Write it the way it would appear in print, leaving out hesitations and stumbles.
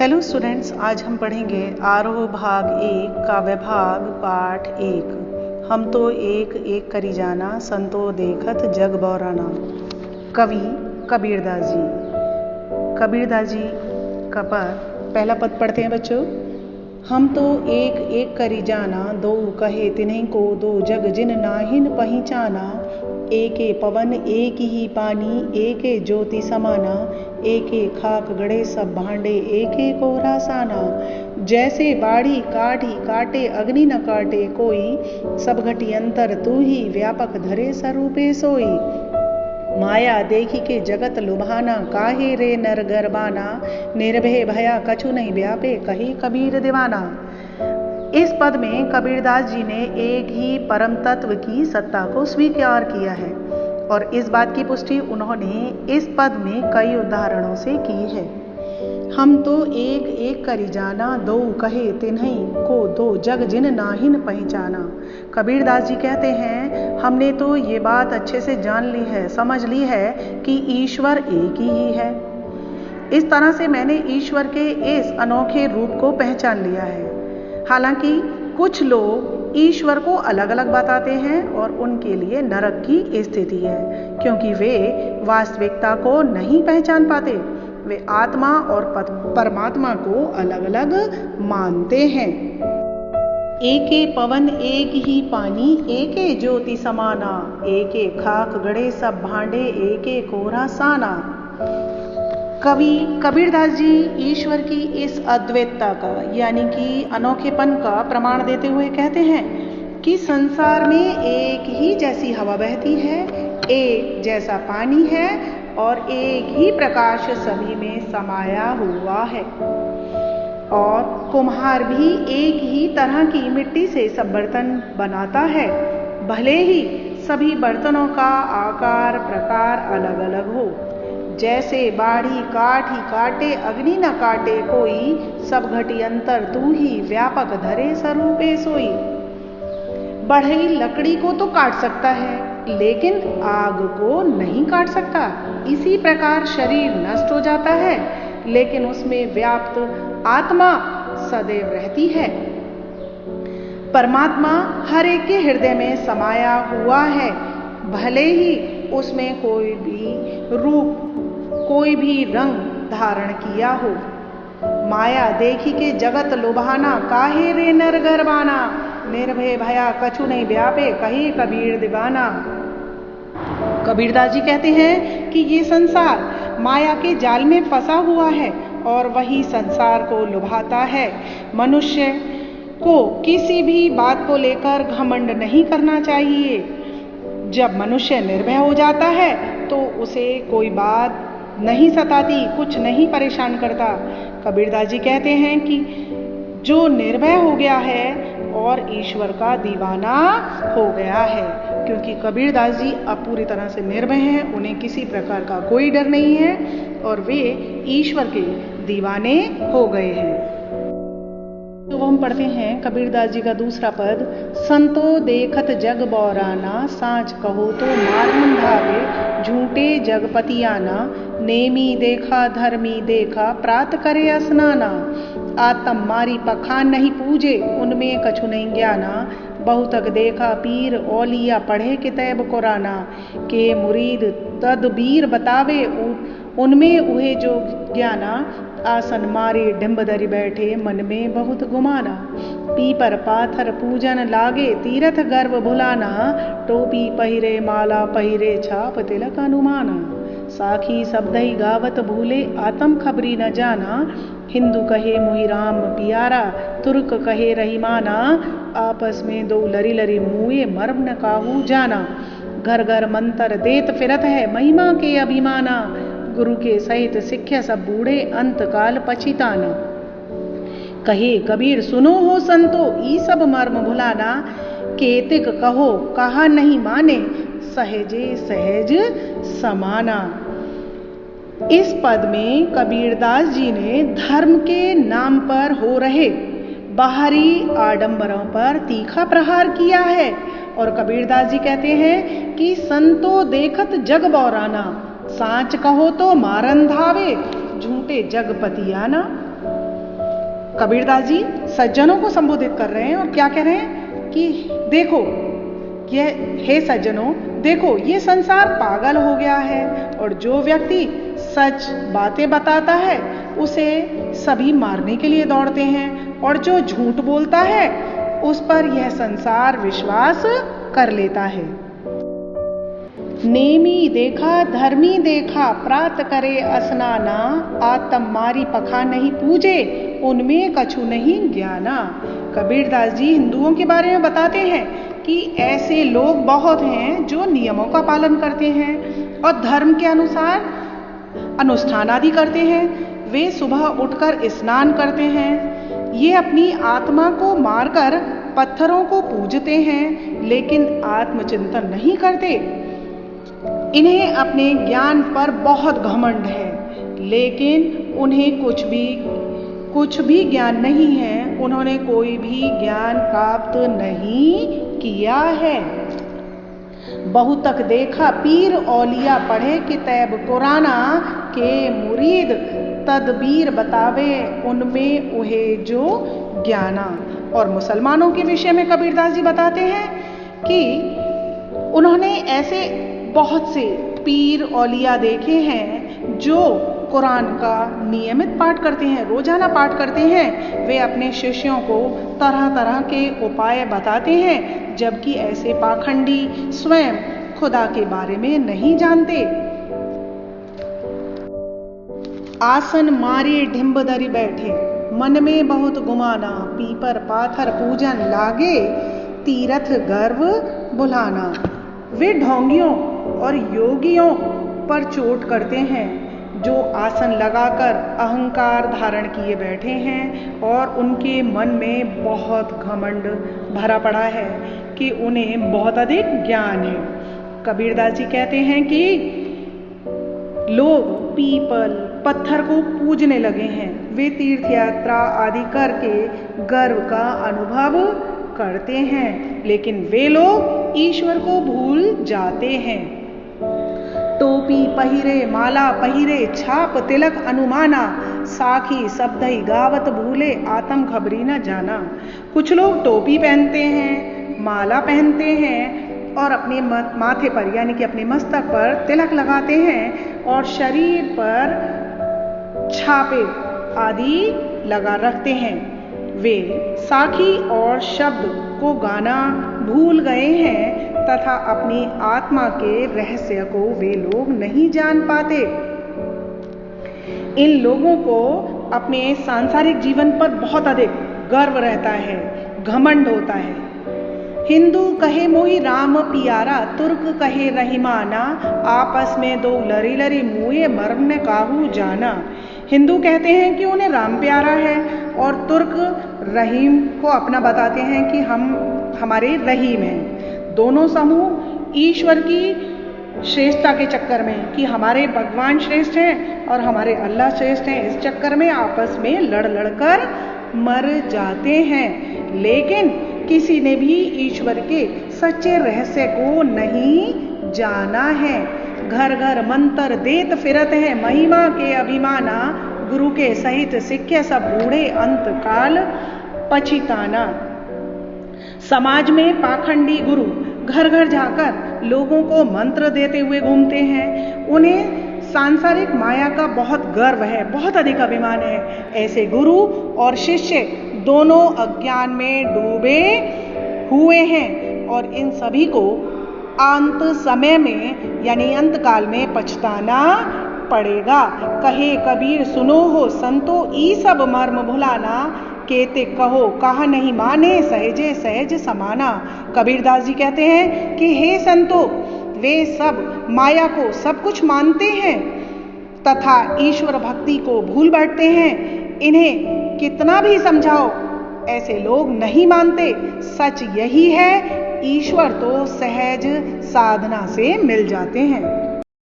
Hello students, आज हम पढ़ेंगे आरोह भाग 1 काव्य भाग पाठ 1। हम तो एक एक करी जाना, संतो देखत जग बौराना। कवि कबीरदास जी। कबीरदास जी का पहला पद पढ़ते हैं बच्चों। हम तो एक एक करी जाना, दो कहे तिन्हीं को दो जग जिन नाहिन पहिचाना। एके पवन एक ही पानी, एके ज्योति समाना। एके खाक गड़े सब भांडे, एके कोहरा साना। जैसे बाढ़ी काढ़ी काटे अग्नि न काटे कोई, सब घटी अंतर तू ही व्यापक धरे स्वरूपे सोई। माया देखी के जगत लुभाना, काहे रे नर गरबाना। निर्भय भया कछु नहीं व्यापे, कही कबीर दीवाना। इस पद में कबीरदास जी ने एक ही परम तत्व की सत्ता को स्वीकार किया है और इस बात की पुष्टि उन्होंने इस पद में कई उदाहरणों से की है। हम तो एक एक करी जाना, दो कहे तिन्हीं को दो जग जिन नाहिन पहचाना। कबीरदास जी कहते हैं, हमने तो ये बात अच्छे से जान ली है, समझ ली है कि ईश्वर एक ही है। इस तरह से मैंने ईश्वर के इस अनोखे रूप को पहचान लिया है। हालांकि कुछ लोग ईश्वर को अलग अलग बताते हैं और उनके लिए नरक की स्थिति है, क्योंकि वे वास्तविकता को नहीं पहचान पाते। वे आत्मा और परमात्मा को अलग अलग मानते हैं। एके पवन एक ही पानी, एके ज्योति समाना। एके खाक गड़े सब भांडे, एके कोहरा साना। कवि कबीरदास जी ईश्वर की इस अद्वैतता का यानी कि अनोखेपन का प्रमाण देते हुए कहते हैं कि संसार में एक ही जैसी हवा बहती है, एक जैसा पानी है और एक ही प्रकाश सभी में समाया हुआ है। और कुम्हार भी एक ही तरह की मिट्टी से सब बर्तन बनाता है, भले ही सभी बर्तनों का आकार प्रकार अलग अलग हो। जैसे बाढ़ी काठी काटे अग्नि न काटे कोई, सब घटी अंतर तू ही व्यापक धरे स्वरूपे सोई। बढ़ई लकड़ी को तो काट सकता है, लेकिन आग को नहीं काट सकता। इसी प्रकार शरीर नष्ट हो जाता है, लेकिन उसमें व्याप्त आत्मा सदैव रहती है। परमात्मा हर एक के हृदय में समाया हुआ है, भले ही उसमें कोई भी रूप कोई भी रंग धारण किया हो। माया देखी के जगत लुभाना, काहे रे नर गरबाना। निर्भय भया कछु नहीं व्यापे, कही कबीर दीवाना। कबीरदास जी कहते हैं कि ये संसार माया के जाल में फंसा हुआ है और वही संसार को लुभाता है। मनुष्य को किसी भी बात को लेकर घमंड नहीं करना चाहिए। जब मनुष्य निर्भय हो जाता है तो उसे कोई बात नहीं सताती, कुछ नहीं परेशान करता। कबीरदास जी कहते हैं कि जो निर्भय हो गया है और ईश्वर का दीवाना हो गया है, क्योंकि कबीरदास जी अब पूरी तरह से निर्भय हैं, उन्हें किसी प्रकार का कोई डर नहीं है और वे ईश्वर के दीवाने हो गए हैं। तो हम पढ़ते हैं कबीरदास जी का दूसरा पद। संतो देखत जग बौराना, साँच कहो तो मारन धावे, झूठे जगपतियाना। नेमी देखा धर्मी देखा, प्रात करे स्नाना। आत्म मारी पखान नहीं पूजे, उनमें कछु नहीं ज्ञाना। बहुतक देखा पीर औलिया, पढ़े किताब कुराना। के मुरीद तदबीर बतावे, उनमें उहे जो ज्ञाना। आसन मारे डिम्ब धरि बैठे, मन में बहुत गुमाना। पीपर पाथर पूजन लागे, तीरथ गर्व भुलाना। टोपी पहिरे माला पहिरे, छाप तिलक अनुमाना। साखी शब्दई गावत भूले, आत्म खबरी न जाना। हिंदू कहे मुहि राम पियारा, तुर्क कहे रहीमाना। आपस में दो लरी लरी मुए, मर्म न काहू जाना। घर घर मंत्र देत फिरत है, महिमा के अभिमाना। गुरु के सहित सिक्ख्या सब बूढ़े, अंत काल पछिताना। कहे कबीर सुनो हो संतो, ई सब मर्म भुलाना। केतिक कहो कहा नहीं माने, सहजे सहज समाना। इस पद में कबीरदास जी ने धर्म के नाम पर हो रहे बाहरी आडंबरों पर तीखा प्रहार किया है और कबीरदास जी कहते हैं कि संतो देखत जग बौराना, साँच कहो तो मारन धावे, झूठे जगपतियाना। कबीरदास जी सज्जनों को संबोधित कर रहे हैं और क्या कह रहे हैं कि देखो, हे सज्जनों, देखो ये संसार पागल हो गया है और जो व्यक्ति सच बातें बताता है उसे सभी मारने के लिए दौड़ते हैं और जो झूठ बोलता है उस पर यह संसार विश्वास कर लेता है। नेमी देखा धर्मी देखा प्रात करे स्नाना, आत्म मारी पखा नहीं पूजे उनमें कछु नहीं ज्ञाना। कबीरदास जी हिंदुओं के बारे में बताते हैं कि ऐसे लोग बहुत हैं जो नियमों का पालन करते हैं और धर्म के अनुसार अनुष्ठान आदि करते हैं। वे सुबह उठकर स्नान करते हैं। ये अपनी आत्मा को मारकर पत्थरों को पूजते हैं, लेकिन आत्मचिंतन नहीं करते। इन्हें अपने ज्ञान पर बहुत घमंड है, लेकिन उन्हें कुछ भी ज्ञान नहीं है। उन्होंने कोई भी ज्ञान प्राप्त नहीं किया है। बहुतक देखा पीर औलिया पढ़े किताब कुराना, के मुरीद तदबीर बतावे उनमें उहे जो ज्ञाना। और मुसलमानों के विषय में कबीरदास जी बताते हैं कि उन्होंने ऐसे बहुत से पीर औलिया देखे हैं जो कुरान का नियमित पाठ करते हैं, रोजाना पाठ करते हैं। वे अपने शिष्यों को तरह तरह के उपाय बताते हैं, जबकि ऐसे पाखंडी स्वयं खुदा के बारे में नहीं जानते। आसन मारे ढिम्ब धरि बैठे, मन में बहुत गुमाना, पीपर पाथर पूजन लागे, तीरथ गर्व बुलाना। वे ढोंगियों और योगियों पर चोट करते हैं जो आसन लगाकर अहंकार धारण किए बैठे हैं और उनके मन में बहुत घमंड भरा पड़ा है कि उन्हें बहुत अधिक ज्ञान है। कबीरदास जी कहते हैं कि लोग पीपल पत्थर को पूजने लगे हैं। वे तीर्थ यात्रा आदि करके गर्व का अनुभव करते हैं, लेकिन वे लोग ईश्वर को भूल जाते हैं। टोपी पहिरे माला पहिरे छाप तिलक अनुमाना, साखी शब्दई गावत भूले आत्म खबरी न जाना। कुछ लोग टोपी पहनते हैं, माला पहनते हैं और अपने माथे पर यानी कि अपने मस्तक पर तिलक लगाते हैं और शरीर पर छापे आदि लगा रखते हैं। वे साखी और शब्द को गाना भूल गए हैं तथा अपनी आत्मा के रहस्य को वे लोग नहीं जान पाते। इन लोगों को अपने सांसारिक जीवन पर बहुत अधिक गर्व रहता है, घमंड होता है। हिंदू कहे मोहि राम पियारा, तुर्क कहे रहीमाना, आपस में दो लरी लरी मुए मर्म ने काहू जाना। हिंदू कहते हैं कि उन्हें राम प्यारा है और तुर्क रहीम को अपना बताते हैं कि हम हमारे रहीम हैं। दोनों समूह ईश्वर की श्रेष्ठता के चक्कर में कि हमारे भगवान श्रेष्ठ हैं और हमारे अल्लाह श्रेष्ठ हैं, इस चक्कर में आपस में लड़ लड़कर मर जाते हैं। लेकिन किसी ने भी ईश्वर के सच्चे रहस्य को नहीं जाना है। घर घर मंत्र देत फिरत है, महिमा के अभिमाना, गुरु के सहित सिक्के सब बूढ़े अंत काल पछिताना। समाज में पाखंडी गुरु घर घर जाकर लोगों को मंत्र देते हुए घूमते हैं। उन्हें सांसारिक माया का बहुत गर्व है, बहुत अधिक अभिमान है। ऐसे गुरु और शिष्य दोनों अज्ञान में डूबे हुए हैं और इन सभी को अंत समय में यानी अंत काल में पछताना पड़ेगा। कहे कबीर सुनो हो संतो, ई सब मर्म भुलाना, केते कहो कहा नहीं माने, सहजे सहज समाना। कबीरदास जी कहते हैं कि हे संतो, वे सब माया को सब कुछ मानते हैं तथा ईश्वर भक्ति को भूल बैठते हैं। इन्हें कितना भी समझाओ ऐसे लोग नहीं मानते। सच यही है, ईश्वर तो सहज साधना से मिल जाते हैं।